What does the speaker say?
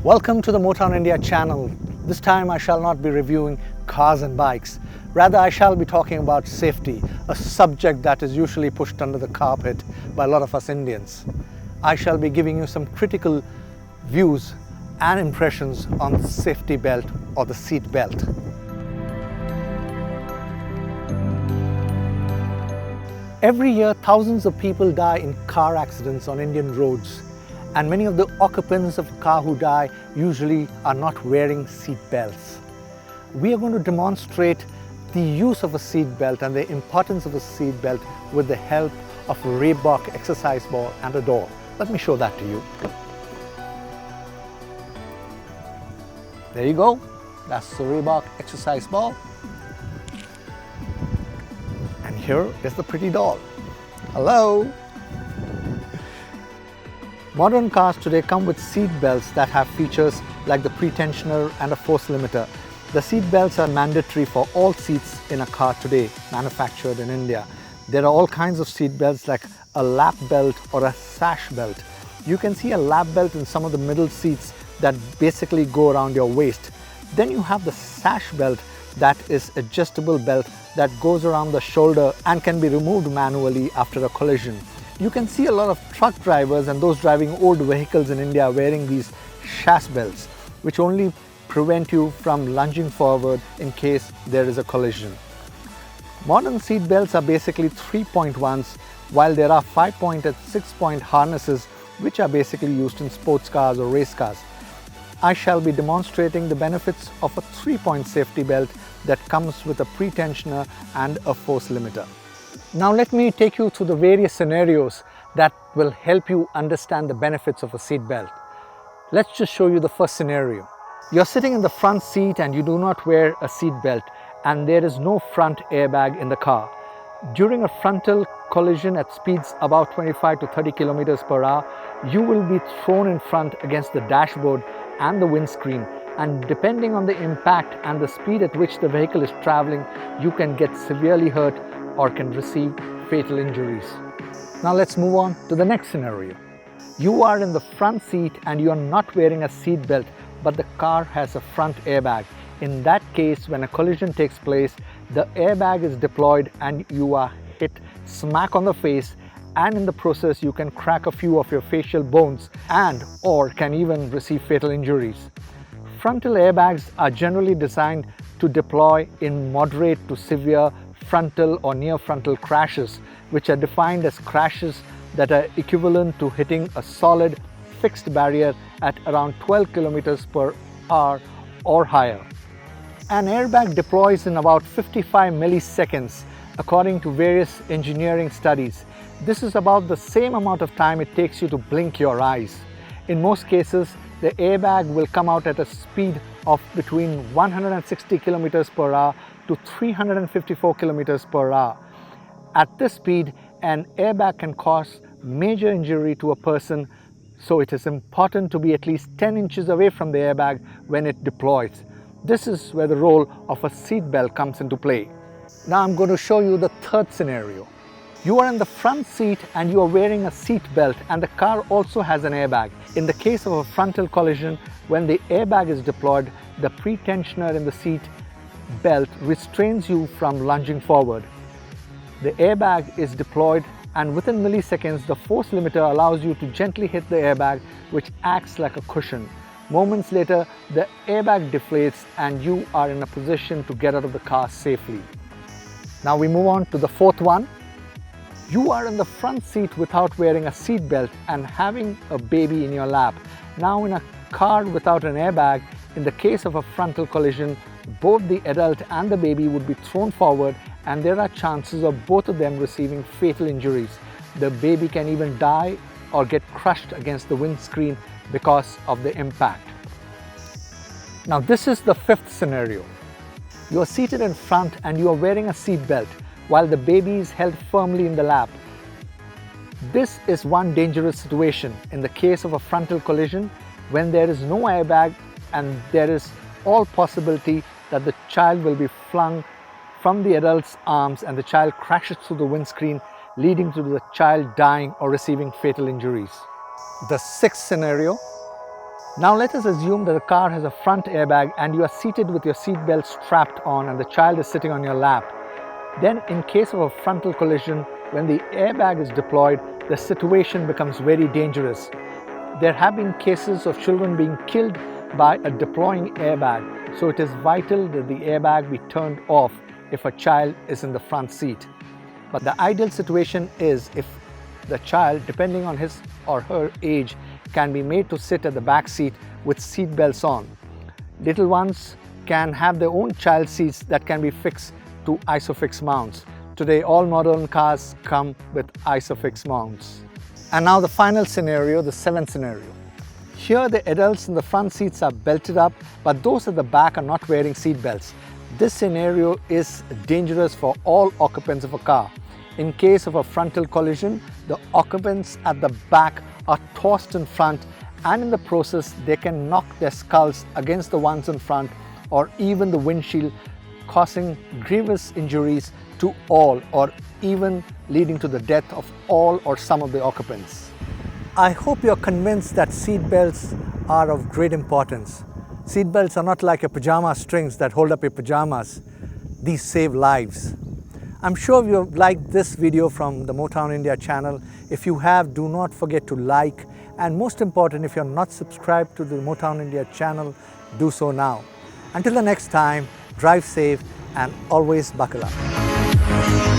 Welcome to the Motown India channel. This time I shall not be reviewing cars and bikes. Rather, I shall be talking about safety, a subject that is usually pushed under the carpet by a lot of us Indians. I shall be giving you some critical views and impressions on the safety belt or the seat belt. Every year, thousands of people die in car accidents on Indian roads. And many of the occupants of a car who die usually are not wearing seat belts. We are going to demonstrate the use of a seat belt and the importance of a seat belt with the help of a AIRBAG exercise ball and a door. Let me show that to you. There you go. That's the AIRBAG exercise ball. And here is the pretty doll. Hello. Modern cars today come with seat belts that have features like the pre-tensioner and a force limiter. The seat belts are mandatory for all seats in a car today, manufactured in India. There are all kinds of seat belts like a lap belt or a sash belt. You can see a lap belt in some of the middle seats that basically go around your waist. Then you have the sash belt that is adjustable belt that goes around the shoulder and can be removed manually after a collision. You can see a lot of truck drivers and those driving old vehicles in India wearing these sash belts, which only prevent you from lunging forward in case there is a collision. Modern seat belts are basically 3-point ones, while there are 5-point and 6-point harnesses which are basically used in sports cars or race cars. I shall be demonstrating the benefits of a 3-point safety belt that comes with a pre-tensioner and a force limiter. Now let me take you through the various scenarios that will help you understand the benefits of a seat belt. Let's just show you the first scenario. You're sitting in the front seat and you do not wear a seat belt and there is no front airbag in the car. During a frontal collision at speeds about 25 to 30 kilometers per hour, you will be thrown in front against the dashboard and the windscreen, and depending on the impact and the speed at which the vehicle is traveling, you can get severely hurt or can receive fatal injuries. Now let's move on to the next scenario. You are in the front seat and you are not wearing a seat belt, but the car has a front airbag. In that case, when a collision takes place, the airbag is deployed and you are hit smack on the face, and in the process you can crack a few of your facial bones and or can even receive fatal injuries. Frontal airbags are generally designed to deploy in moderate to severe frontal or near frontal crashes, which are defined as crashes that are equivalent to hitting a solid fixed barrier at around 12 kilometers per hour or higher. An airbag deploys in about 55 milliseconds according to various engineering studies. This is about the same amount of time it takes you to blink your eyes. In most cases, the airbag will come out at a speed of between 160 kilometers per hour to 354 kilometers per hour. At this speed, an airbag can cause major injury to a person, so it is important to be at least 10 inches away from the airbag when it deploys. This is where the role of a seat belt comes into play. Now I'm going to show you the third scenario. You are in the front seat and you are wearing a seat belt and the car also has an airbag. In the case of a frontal collision, when the airbag is deployed, the pre-tensioner in the seat belt restrains you from lunging forward. The airbag is deployed and within milliseconds, the force limiter allows you to gently hit the airbag, which acts like a cushion. Moments later, the airbag deflates and you are in a position to get out of the car safely. Now we move on to the fourth one. You are in the front seat without wearing a seat belt and having a baby in your lap. Now in a car without an airbag, in the case of a frontal collision, both the adult and the baby would be thrown forward and there are chances of both of them receiving fatal injuries. The baby can even die or get crushed against the windscreen because of the impact. Now this is the fifth scenario. You are seated in front and you are wearing a seat belt while the baby is held firmly in the lap. This is one dangerous situation in the case of a frontal collision when there is no airbag and there is all possibility that the child will be flung from the adult's arms and the child crashes through the windscreen, leading to the child dying or receiving fatal injuries. The sixth scenario, Now let us assume that the car has a front airbag and you are seated with your seatbelt strapped on and the child is sitting on your lap. Then in case of a frontal collision, when the airbag is deployed, the situation becomes very dangerous. There have been cases of children being killed by a deploying airbag, so it is vital that the airbag be turned off if a child is in the front seat. But the ideal situation is if the child, depending on his or her age, can be made to sit at the back seat with seat belts on. Little ones can have their own child seats that can be fixed to ISOFIX mounts. Today all modern cars come with ISOFIX mounts. And now the final scenario, the seventh scenario. Here the adults in the front seats are belted up, but those at the back are not wearing seat belts. This scenario is dangerous for all occupants of a car. In case of a frontal collision, the occupants at the back are tossed in front, and in the process they can knock their skulls against the ones in front or even the windshield, causing grievous injuries to all or even leading to the death of all or some of the occupants. I hope you're convinced that seat belts are of great importance. Seat belts are not like your pajama strings that hold up your pajamas. These save lives. I'm sure you've liked this video from the Motown India channel. If you have, do not forget to like, and most important, if you're not subscribed to the Motown India channel, do so now. Until the next time, drive safe and always buckle up.